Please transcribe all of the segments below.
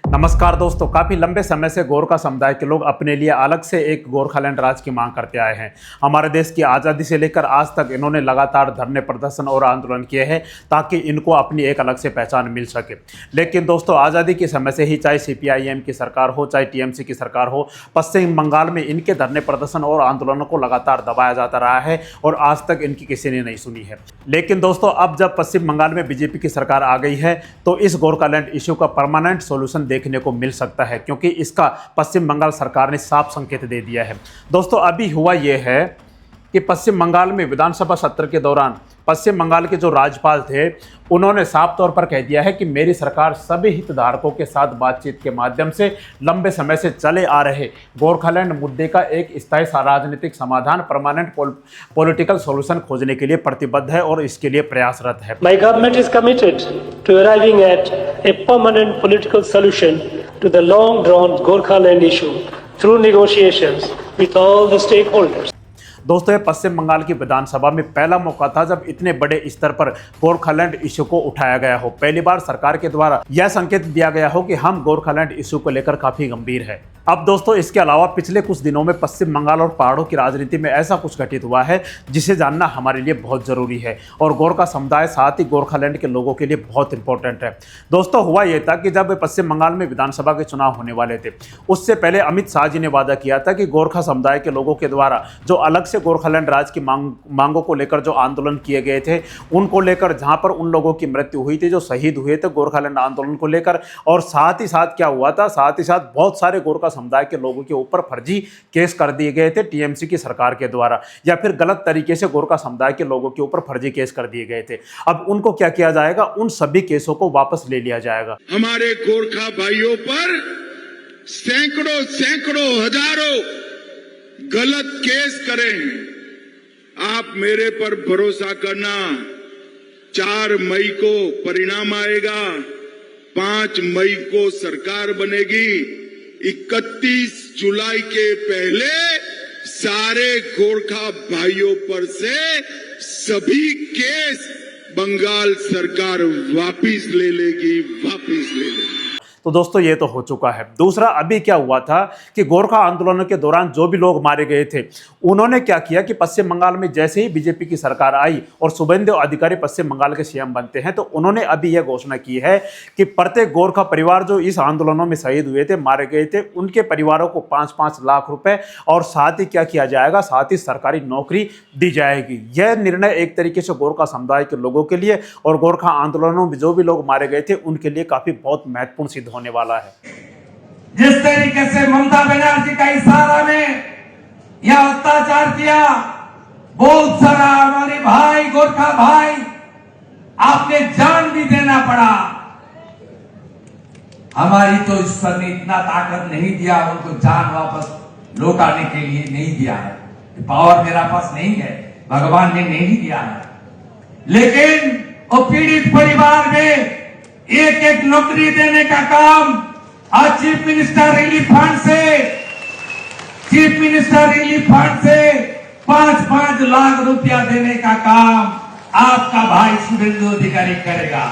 नमस्कार दोस्तों, काफ़ी लंबे समय से गोरखा समुदाय के लोग अपने लिए अलग से एक गोरखालैंड राज्य की मांग करते आए हैं। हमारे देश की आज़ादी से लेकर आज तक इन्होंने लगातार धरने, प्रदर्शन और आंदोलन किए हैं ताकि इनको अपनी एक अलग से पहचान मिल सके। लेकिन दोस्तों, आज़ादी के समय से ही चाहे CPIM की सरकार हो, चाहे TMC की सरकार हो, पश्चिम बंगाल में इनके धरने, प्रदर्शन और आंदोलनों को लगातार दबाया जाता रहा है और आज तक इनकी किसी ने नहीं सुनी है। लेकिन दोस्तों, अब जब पश्चिम बंगाल में BJP की सरकार आ गई है तो इस गोरखालैंड इश्यू का परमानेंट सोल्यूशन देखने को मिल सकता है, क्योंकि इसका पश्चिम बंगाल सरकार ने साफ संकेत दे दिया है। दोस्तों, अभी हुआ यह है कि पश्चिम बंगाल में विधानसभा सत्र के दौरान पश्चिम बंगाल के जो राज्यपाल थे उन्होंने साफ तौर पर कह दिया है कि मेरी सरकार सभी हितधारकों के साथ बातचीत के माध्यम से लंबे समय से चले आ रहे गोरखालैंड मुद्दे का एक स्थायी राजनीतिक समाधान, परमानेंट पॉलिटिकल सॉल्यूशन खोजने के लिए प्रतिबद्ध है और इसके लिए प्रयासरत है। My government is committed to arriving at a permanent political solution to the long-drawn Gorkhaland issue through negotiations with all the stakeholders. दोस्तों, ये पश्चिम बंगाल की विधानसभा में पहला मौका था जब इतने बड़े स्तर पर गोरखालैंड इश्यू को उठाया गया हो। पहली बार सरकार के द्वारा यह संकेत दिया गया हो कि हम गोरखालैंड इश्यू को लेकर काफी गंभीर है। अब दोस्तों, इसके अलावा पिछले कुछ दिनों में पश्चिम बंगाल और पहाड़ों की राजनीति में ऐसा कुछ घटित हुआ है जिसे जानना हमारे लिए बहुत जरूरी है और गोरखा समुदाय साथ ही गोरखालैंड के लोगों के लिए बहुत इंपॉर्टेंट है। दोस्तों, हुआ यह था कि जब पश्चिम बंगाल में विधानसभा के चुनाव होने वाले थे, उससे पहले अमित शाह जी ने वादा किया था कि गोरखा समुदाय के लोगों के द्वारा जो अलग से गोरखालैंड राज्य की मांगों को लेकर जो आंदोलन किए गए थे, उनको लेकर जहां पर उन लोगों की मृत्यु हुई थी, जो शहीद हुए थे गोरखालैंड आंदोलन को लेकर, और साथ ही साथ क्या हुआ था, साथ ही साथ बहुत सारे गोरखा समुदाय के लोगों के ऊपर फर्जी केस कर दिए गए थे TMC की सरकार के द्वारा, या फिर गलत तरीके से गोरखा समुदाय के लोगों के ऊपर फर्जी केस कर दिए गए थे। अब उनको क्या किया जाएगा, उन सभी केसों को वापस ले लिया जाएगा। हमारे गोरखा भाइयों पर सैकड़ों सैकड़ों हजारों गलत केस करे हैं। आप मेरे पर भरोसा करना, 4 मई को परिणाम आएगा, 5 मई को सरकार बनेगी, 31 जुलाई के पहले सारे गोरखा भाइयों पर से सभी केस बंगाल सरकार वापिस ले लेगी। तो दोस्तों, ये तो हो चुका है। दूसरा, अभी क्या हुआ था कि गोरखा आंदोलनों के दौरान जो भी लोग मारे गए थे, उन्होंने क्या किया कि पश्चिम बंगाल में जैसे ही BJP की सरकार आई और शुभेंदु अधिकारी पश्चिम बंगाल के CM बनते हैं, तो उन्होंने अभी यह घोषणा की है कि प्रत्येक गोरखा परिवार जो इस आंदोलनों में शहीद हुए थे, मारे गए थे, उनके परिवारों को 5-5 लाख रुपए और साथ ही क्या किया जाएगा, साथ ही सरकारी नौकरी दी जाएगी। यह निर्णय एक तरीके से गोरखा समुदाय के लोगों के लिए और गोरखा आंदोलनों में जो भी लोग मारे गए थे उनके लिए काफी बहुत महत्वपूर्ण सिद्ध होने वाला है। जिस तरीके से ममता बनर्जी का इशारा में यह अत्याचार किया, बहुत सारा हमारे भाई, गोरखा भाई, आपने जान भी देना पड़ा। हमारी तो ईश्वर ने इतना ताकत नहीं दिया, उनको जान वापस लौटाने के लिए नहीं दिया है। पावर मेरा पास नहीं है, भगवान ने नहीं दिया है। लेकिन वो पीड़ित परिवार में एक नौकरी देने का काम आज चीफ मिनिस्टर रिलीफ फंड से 5-5 लाख रुपया देने का काम आपका भाई शुभेंदु अधिकारी करेगा।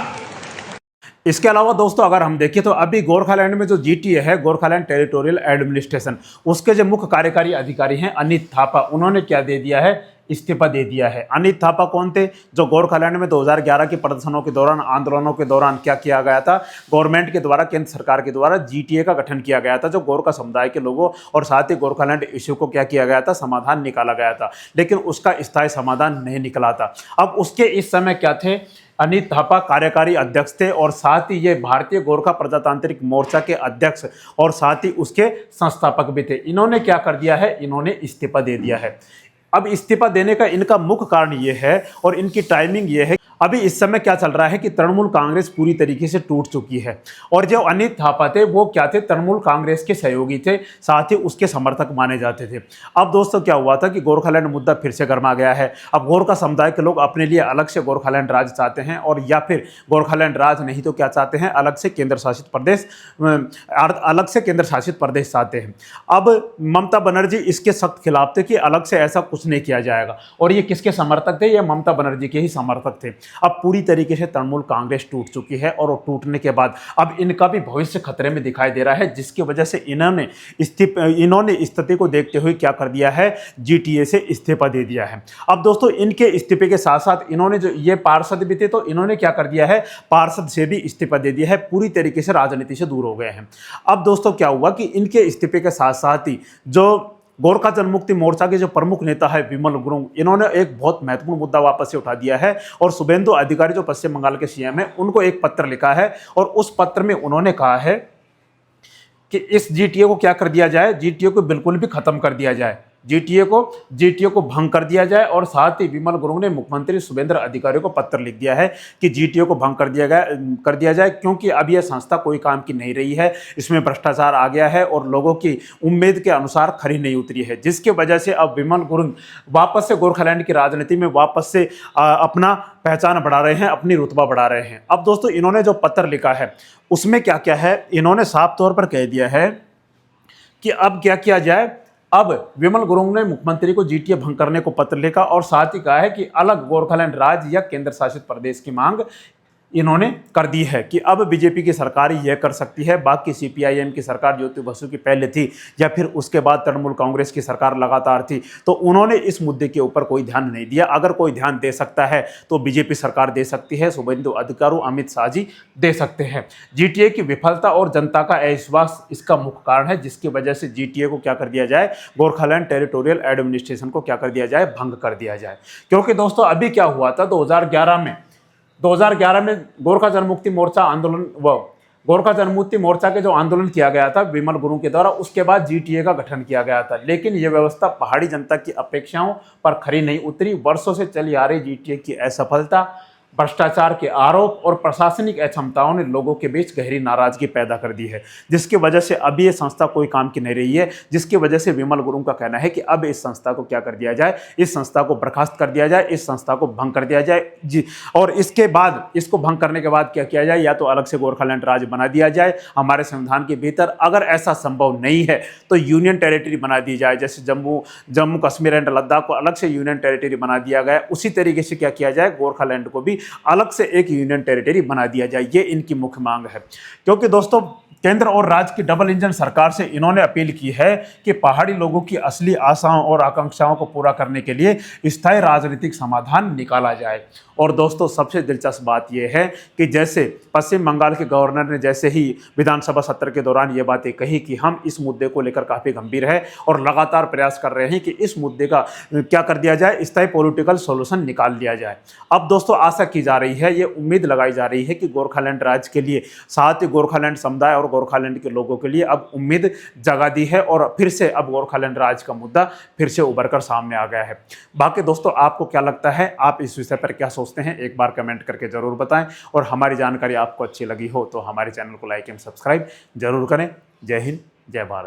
इसके अलावा दोस्तों, अगर हम देखें तो अभी गोरखालैंड में जो GTA है, गोरखालैंड टेरिटोरियल एडमिनिस्ट्रेशन, उसके जो मुख्य कार्यकारी अधिकारी हैं अनित थापा, उन्होंने क्या दे दिया है, इस्तीफा दे दिया है। अनित थापा कौन थे, जो गोरखालैंड में 2011 के प्रदर्शनों के दौरान, आंदोलनों के दौरान क्या किया गया था, गवर्नमेंट के द्वारा, केंद्र सरकार के द्वारा GTA का गठन किया गया था, जो गोरखा समुदाय के लोगों और साथ ही गोरखालैंड इश्यू को क्या किया गया था, समाधान निकाला गया था, लेकिन उसका स्थायी समाधान नहीं निकला था। अब उसके इस समय क्या थे, अनित थापा कार्यकारी अध्यक्ष थे और साथ ही ये भारतीय गोरखा प्रजातांत्रिक मोर्चा के अध्यक्ष और साथ ही उसके संस्थापक भी थे। इन्होंने क्या कर दिया है, इन्होंने इस्तीफा दे दिया है। अब इस्तीफा देने का इनका मुख्य कारण ये है और इनकी टाइमिंग ये है, अभी इस समय क्या चल रहा है कि तृणमूल कांग्रेस पूरी तरीके से टूट चुकी है और जो अनित थापा थे वो क्या थे, तृणमूल कांग्रेस के सहयोगी थे, साथ ही उसके समर्थक माने जाते थे। अब दोस्तों, क्या हुआ था कि गोरखालैंड मुद्दा फिर से गर्मा गया है। अब गोरखा समुदाय के लोग अपने लिए अलग से गोरखालैंड राज्य चाहते हैं, और या फिर गोरखालैंड राज्य नहीं तो क्या चाहते हैं, अलग से केंद्र शासित प्रदेश चाहते हैं। अब ममता बनर्जी इसके सख्त खिलाफ थे कि अलग से ऐसा कुछ नहीं किया जाएगा, और ये किसके समर्थक थे, ये ममता बनर्जी के ही समर्थक थे। अब पूरी तरीके से तृणमूल कांग्रेस टूट चुकी है और वो टूटने के बाद अब इनका भी भविष्य खतरे में दिखाई दे रहा है, जिसकी वजह से इन्होंने स्थिति को देखते हुए क्या कर दिया है, जीटीए से इस्तीफा दे दिया है। अब दोस्तों इनके इस्तीफे के साथ साथ इन्होंने जो ये पार्षद भी थे तो इन्होंने क्या कर दिया है, पार्षद से भी इस्तीफा दे दिया है, पूरी तरीके से राजनीति से दूर हो गए हैं। अब दोस्तों क्या हुआ कि इनके इस्तीफे के साथ साथ ही जो गोरखा जनमुक्ति मोर्चा के जो प्रमुख नेता है विमल गुरुंग, इन्होंने एक बहुत महत्वपूर्ण मुद्दा वापस से उठा दिया है और शुभेंदु अधिकारी जो पश्चिम बंगाल के सीएम है उनको एक पत्र लिखा है और उस पत्र में उन्होंने कहा है कि इस जीटीए को क्या कर दिया जाए, जीटीए को बिल्कुल भी खत्म कर दिया जाए, जीटीए को भंग कर दिया जाए। और साथ ही विमल गुरुंग ने मुख्यमंत्री शुभेंद्र अधिकारी को पत्र लिख दिया है कि जीटीए को भंग कर दिया जाए क्योंकि अब यह संस्था कोई काम की नहीं रही है, इसमें भ्रष्टाचार आ गया है और लोगों की उम्मीद के अनुसार खरी नहीं उतरी है, जिसकी वजह से अब विमल गुरुंग वापस से गोरखालैंड की राजनीति में वापस से अपना पहचान बढ़ा रहे हैं, अपनी रुतबा बढ़ा रहे हैं। अब दोस्तों इन्होंने जो पत्र लिखा है उसमें क्या क्या है, इन्होंने साफ तौर पर कह दिया है कि अब क्या किया जाए। अब विमल गुरुंग ने मुख्यमंत्री को जीटीए भंग करने को पत्र लिखा और साथ ही कहा है कि अलग गोरखालैंड राज्य या केंद्र शासित प्रदेश की मांग इन्होंने कर दी है कि अब बीजेपी की सरकार यह कर सकती है, बाकी सीपीआईएम की सरकार ज्योति बसु की पहले थी या फिर उसके बाद तृणमूल कांग्रेस की सरकार लगातार थी, तो उन्होंने इस मुद्दे के ऊपर कोई ध्यान नहीं दिया। अगर कोई ध्यान दे सकता है तो बीजेपी सरकार दे सकती है, शुभेंदु अधिकारी, अमित शाह जी दे सकते हैं। जीटीए की विफलता और जनता का अविश्वास इसका मुख्य कारण है, जिसकी वजह से जीटीए को क्या कर दिया जाए, गोरखालैंड टेरिटोरियल एडमिनिस्ट्रेशन को क्या कर दिया जाए, भंग कर दिया जाए। क्योंकि दोस्तों अभी क्या हुआ था 2011 में गोरखा जनमुक्ति मोर्चा आंदोलन गोरखा जनमुक्ति मोर्चा के जो आंदोलन किया गया था विमल गुरुंग के द्वारा, उसके बाद जीटीए का गठन किया गया था, लेकिन यह व्यवस्था पहाड़ी जनता की अपेक्षाओं पर खरी नहीं उतरी। वर्षों से चली आ रही जीटीए की असफलता, भ्रष्टाचार के आरोप और प्रशासनिक अक्षमताओं ने लोगों के बीच गहरी नाराजगी पैदा कर दी है, जिसकी वजह से अब ये संस्था कोई काम की नहीं रही है, जिसकी वजह से विमल गुरुंग का कहना है कि अब इस संस्था को क्या कर दिया जाए, इस संस्था को बर्खास्त कर दिया जाए, इस संस्था को भंग कर दिया जाए जी। और इसके बाद इसको भंग करने के बाद क्या किया जाए, या तो अलग से गोरखालैंड राज्य बना दिया जाए हमारे संविधान के भीतर, अगर ऐसा संभव नहीं है तो यूनियन टेरिटरी बना दी जाए, जैसे जम्मू कश्मीर एंड लद्दाख को अलग से यूनियन टेरिटरी बना दिया गया, उसी तरीके से क्या किया जाए, गोरखालैंड को भी अलग से एक यूनियन टेरिटरी बना दिया जाए। ये इनकी मुख्य मांग है, क्योंकि दोस्तों केंद्र और राज्य की डबल इंजन सरकार से इन्होंने अपील की है कि पहाड़ी लोगों की असली आशाओं और आकांक्षाओं को पूरा करने के लिए स्थायी राजनीतिक समाधान निकाला जाए। और दोस्तों सबसे दिलचस्प बात यह है कि जैसे पश्चिम बंगाल के गवर्नर ने जैसे ही विधानसभा सत्र के दौरान ये बातें कही कि हम इस मुद्दे को लेकर काफ़ी गंभीर है और लगातार प्रयास कर रहे हैं कि इस मुद्दे का क्या कर दिया जाए, स्थायी पॉलिटिकल सॉल्यूशन निकाल लिया जाए। अब दोस्तों आशा की जा रही है, ये उम्मीद लगाई जा रही है कि गोरखालैंड राज्य के लिए, साथ ही गोरखालैंड समुदाय और गोरखालैंड के लोगों के लिए अब उम्मीद जगा दी है और फिर से अब गोरखालैंड राज्य का मुद्दा फिर से उभर कर सामने आ गया है। बाकी दोस्तों आपको क्या लगता है, आप इस विषय पर क्या सोचते हैं, एक बार कमेंट करके जरूर बताएं। और हमारी जानकारी आपको अच्छी लगी हो तो हमारे चैनल को लाइक एंड सब्सक्राइब जरूर करें। जय हिंद, जय भारत।